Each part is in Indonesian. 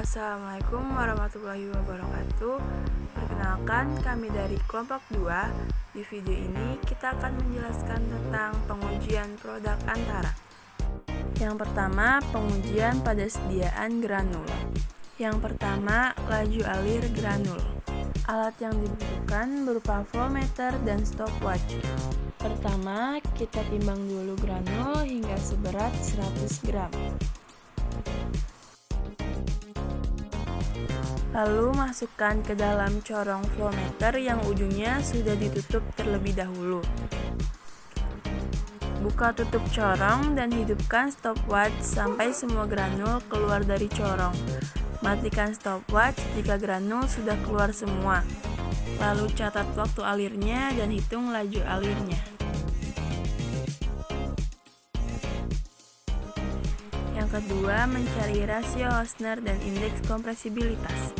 Assalamualaikum warahmatullahi wabarakatuh. Perkenalkan, kami dari kelompok 2. Di video ini kita akan menjelaskan tentang pengujian produk antara. Yang pertama, pengujian pada sediaan granul. Yang pertama, laju alir granul. Alat yang dibutuhkan berupa flowmeter dan stopwatch. Pertama, kita timbang dulu granul hingga seberat 100 gram. Lalu masukkan ke dalam corong flowmeter yang ujungnya sudah ditutup terlebih dahulu. Buka tutup corong dan hidupkan stopwatch sampai semua granul keluar dari corong. Matikan stopwatch jika granul sudah keluar semua. Lalu catat waktu alirnya dan hitung laju alirnya. Yang kedua, mencari rasio Hausner dan indeks kompresibilitas.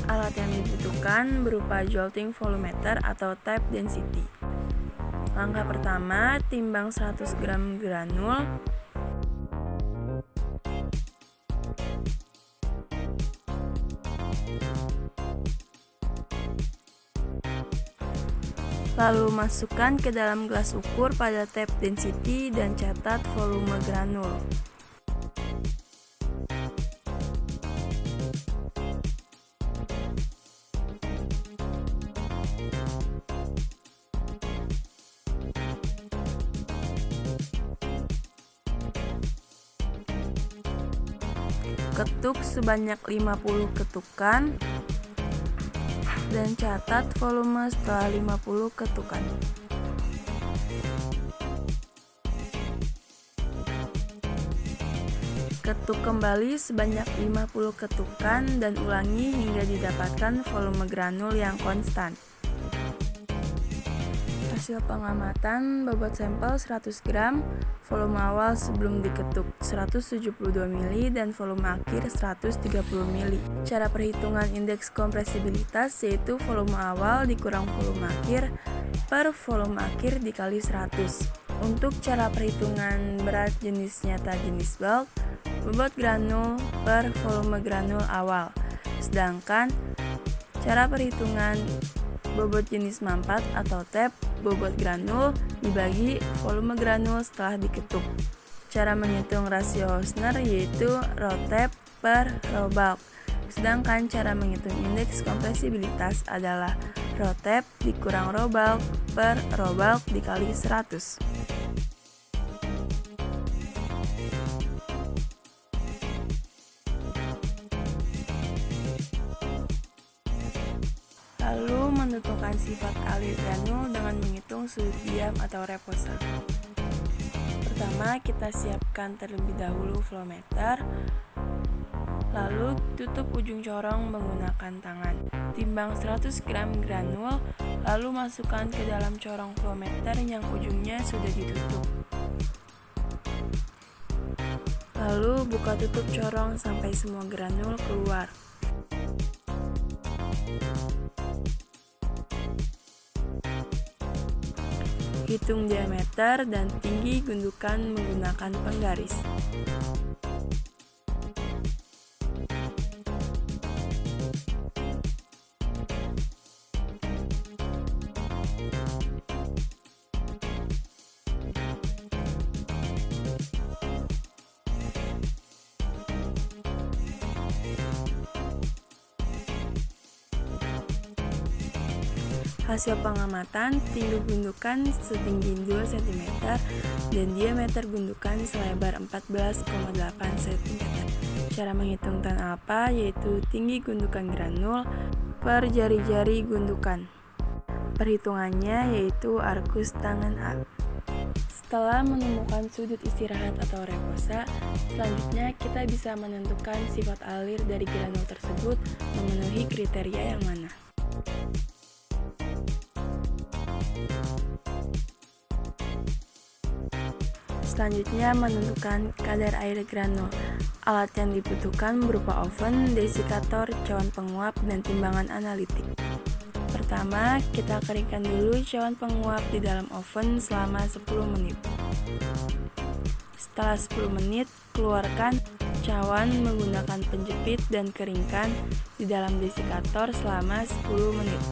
Alat yang dibutuhkan berupa jolting volumeter atau tape density. Langkah pertama, timbang 100 gram granul. Lalu masukkan ke dalam gelas ukur pada tape density dan catat volume granul. Ketuk sebanyak 50 ketukan dan catat volume setelah 50 ketukan. Ketuk kembali sebanyak 50 ketukan dan ulangi hingga didapatkan volume granul yang konstan. Hasil pengamatan, bobot sampel 100 gram, volume awal sebelum diketuk 172 mili dan volume akhir 130 mili. Cara perhitungan indeks kompresibilitas yaitu volume awal dikurang volume akhir per volume akhir dikali 100. Untuk cara perhitungan berat jenis nyata jenis bulk, bobot granul per volume granul awal. Sedangkan cara perhitungan bobot jenis mampat atau tape, bobot granul dibagi volume granul setelah diketuk. Cara menghitung rasio Hausner yaitu raw tape per raw bulk. Sedangkan cara menghitung indeks kompresibilitas adalah raw tape dikurang raw bulk per raw bulk dikali 100. Lalu menentukan sifat alir granul dengan menghitung sudut diam atau reposa. Pertama, kita siapkan terlebih dahulu flowmeter. Lalu tutup ujung corong menggunakan tangan. Timbang 100 gram granul, lalu masukkan ke dalam corong flowmeter yang ujungnya sudah ditutup. Lalu buka tutup corong sampai semua granul keluar. Hitung diameter dan tinggi gundukan menggunakan penggaris. Hasil pengamatan, tinggi gundukan setinggi 2 cm dan diameter gundukan selebar 14,8 cm. Cara menghitung tan alpha yaitu tinggi gundukan granul per jari-jari gundukan. Perhitungannya yaitu arkus tangan A. Setelah menemukan sudut istirahat atau reposa, selanjutnya kita bisa menentukan sifat alir dari granul tersebut memenuhi kriteria yang mana. Selanjutnya menentukan kadar air granul. Alat yang dibutuhkan berupa oven, desikator, cawan penguap, dan timbangan analitik. Pertama, kita keringkan dulu cawan penguap di dalam oven selama 10 menit. Setelah 10 menit, keluarkan cawan menggunakan penjepit dan keringkan di dalam desikator selama 10 menit.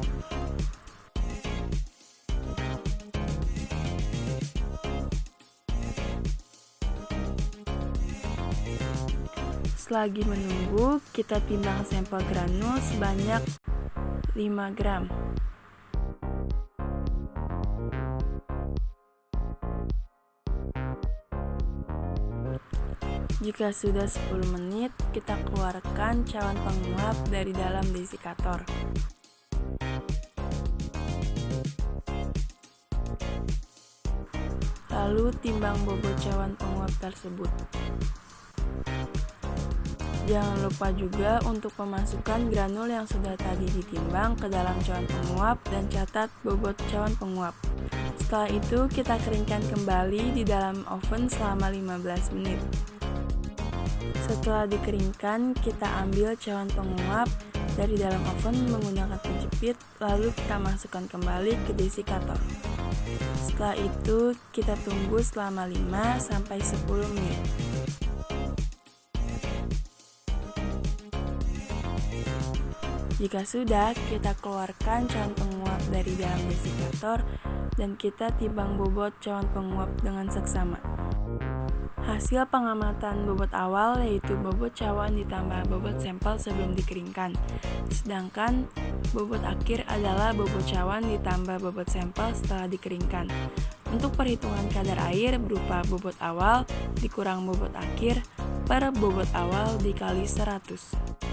Selagi menunggu, kita timbang sampel granul sebanyak 5 gram. Jika sudah 10 menit, kita keluarkan cawan penguap dari dalam desikator. Lalu timbang bobot cawan penguap tersebut. Jangan lupa juga untuk memasukkan granul yang sudah tadi ditimbang ke dalam cawan penguap dan catat bobot cawan penguap. Setelah itu, kita keringkan kembali di dalam oven selama 15 menit. Setelah dikeringkan, kita ambil cawan penguap dari dalam oven menggunakan penjepit, lalu kita masukkan kembali ke desikator. Setelah itu, kita tunggu selama 5-10 menit. Jika sudah, kita keluarkan cawan penguap dari dalam desikator dan kita timbang bobot cawan penguap dengan seksama. Hasil pengamatan bobot awal yaitu bobot cawan ditambah bobot sampel sebelum dikeringkan. Sedangkan bobot akhir adalah bobot cawan ditambah bobot sampel setelah dikeringkan. Untuk perhitungan kadar air berupa bobot awal dikurang bobot akhir per bobot awal dikali 100.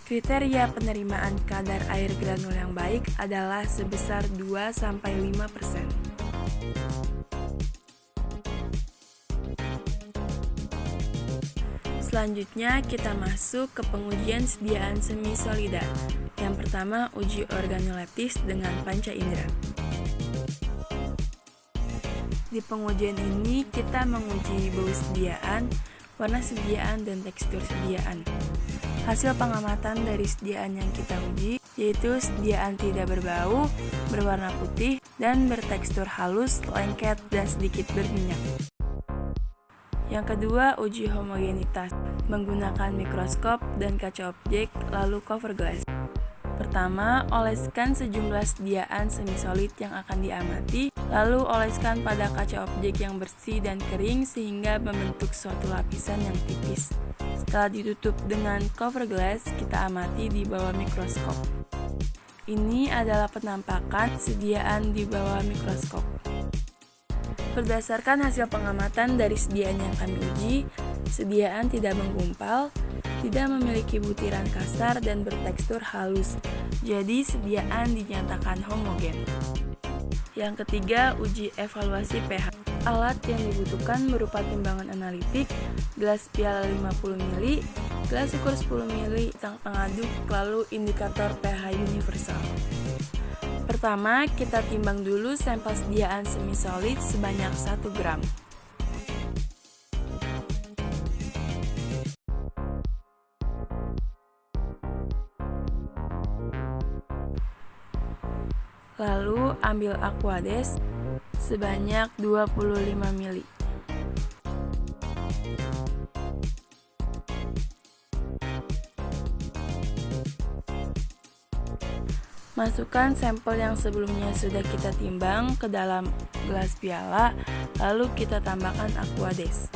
Kriteria penerimaan kadar air granul yang baik adalah sebesar 2-5%. Selanjutnya kita masuk ke pengujian sediaan semi solida. Yang pertama, uji organoleptis dengan panca indera. Di pengujian ini kita menguji bau sediaan, warna sediaan, dan tekstur sediaan. Hasil pengamatan dari sediaan yang kita uji yaitu sediaan tidak berbau, berwarna putih, dan bertekstur halus, lengket, dan sedikit berminyak. Yang kedua, uji homogenitas menggunakan mikroskop dan kaca objek lalu cover glass. Pertama, oleskan sejumlah sediaan semi-solid yang akan diamati, lalu oleskan pada kaca objek yang bersih dan kering sehingga membentuk suatu lapisan yang tipis. Setelah ditutup dengan cover glass, kita amati di bawah mikroskop. Ini adalah penampakan sediaan di bawah mikroskop. Berdasarkan hasil pengamatan dari sediaan yang kami uji, sediaan tidak menggumpal, tidak memiliki butiran kasar dan bertekstur halus, jadi sediaan dinyatakan homogen. Yang ketiga, uji evaluasi pH. Alat yang dibutuhkan berupa timbangan analitik, gelas piala 50 ml, gelas ukur 10 ml, tang pengaduk, lalu indikator pH universal. Pertama, kita timbang dulu sampel sediaan semi-solid sebanyak 1 gram. Lalu, ambil Aquades sebanyak 25 ml. Masukkan sampel yang sebelumnya sudah kita timbang ke dalam gelas piala, lalu kita tambahkan Aquades.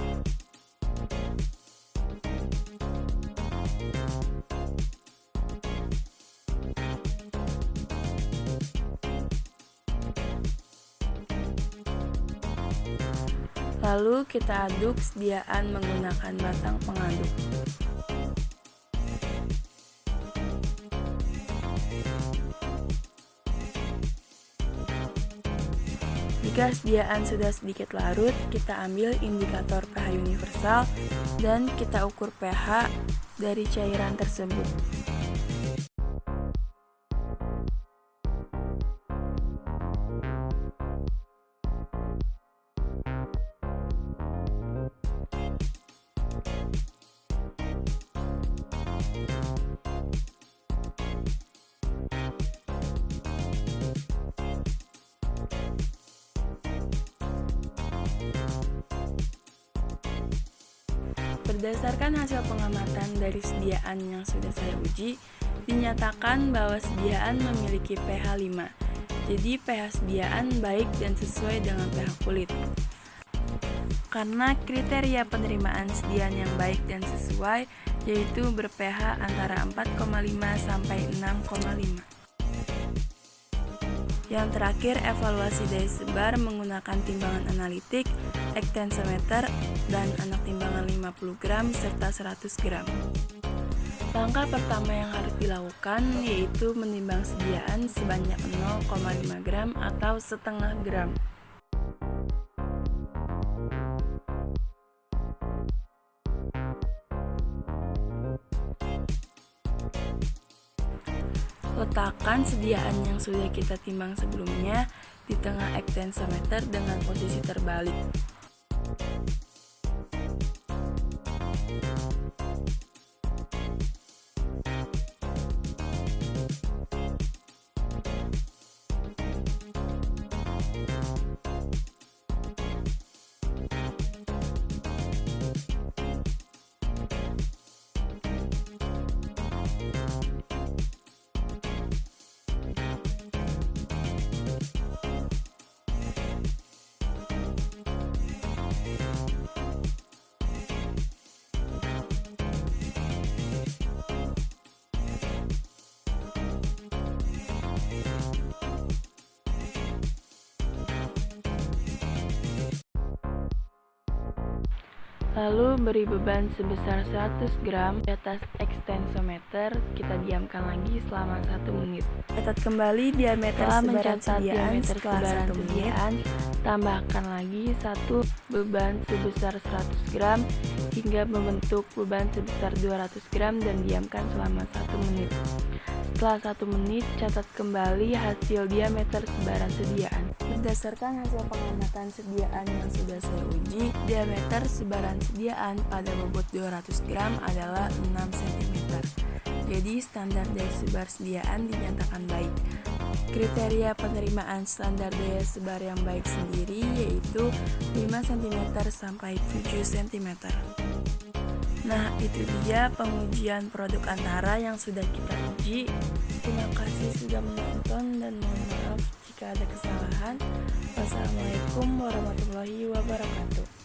Lalu kita aduk sediaan menggunakan batang pengaduk. Jika sediaan sudah sedikit larut, kita ambil indikator pH universal dan kita ukur pH dari cairan tersebut. Berdasarkan hasil pengamatan dari sediaan yang sudah saya uji, dinyatakan bahwa sediaan memiliki pH 5. Jadi pH sediaan baik dan sesuai dengan pH kulit. Karena kriteria penerimaan sediaan yang baik dan sesuai yaitu ber-pH antara 4,5 sampai 6,5. Yang terakhir, evaluasi daya sebar menggunakan timbangan analitik, ekstensometer, dan anak timbangan 50 gram serta 100 gram. Langkah pertama yang harus dilakukan yaitu menimbang sediaan sebanyak 0,5 gram atau setengah gram. Letakkan sediaan yang sudah kita timbang sebelumnya di tengah ekstensometer dengan posisi terbalik. Lalu beri beban sebesar 100 gram di atas ekstensometer, kita diamkan lagi selama 1 menit. Catat kembali diameter sebaran sediaan setelah 1 menit. Tambahkan lagi 1 beban sebesar 100 gram hingga membentuk beban sebesar 200 gram dan diamkan selama 1 menit. Setelah 1 menit, catat kembali hasil diameter sebaran sediaan. Berdasarkan hasil pengamatan sediaan yang sudah saya uji, diameter sebaran sediaan pada bobot 200 gram adalah 6 cm. Jadi standar daya sebar sediaan dinyatakan baik. Kriteria penerimaan standar daya sebar yang baik sendiri yaitu 5 cm sampai 7 cm. Nah, itu dia pengujian produk Antara yang sudah kita uji. Terima kasih sudah menonton dan mohon maaf jika ada kesalahan. Wassalamualaikum warahmatullahi wabarakatuh.